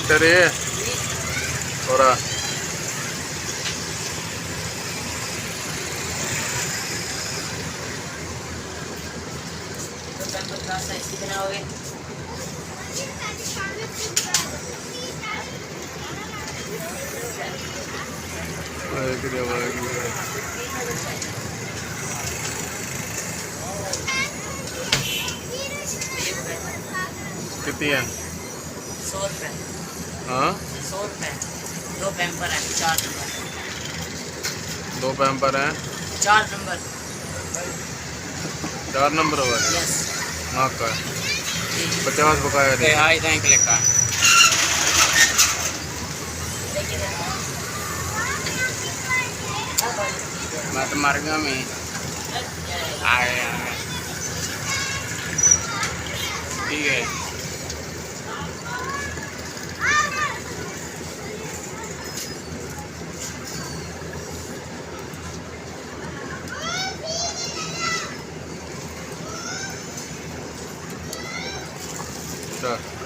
Metre है थोड़ा कितनी है 100 रुपये। हाँ 100 रुपये। 2 पैम्पर है 4 नंबर। 2 पैम्पर हैं 4 नंबर। 4 नंबर वाले यस। नाक का 50 बकाया ते आई ताई क्लिक का मैं तो मर गया मैं आ गया ठीक है अच्छा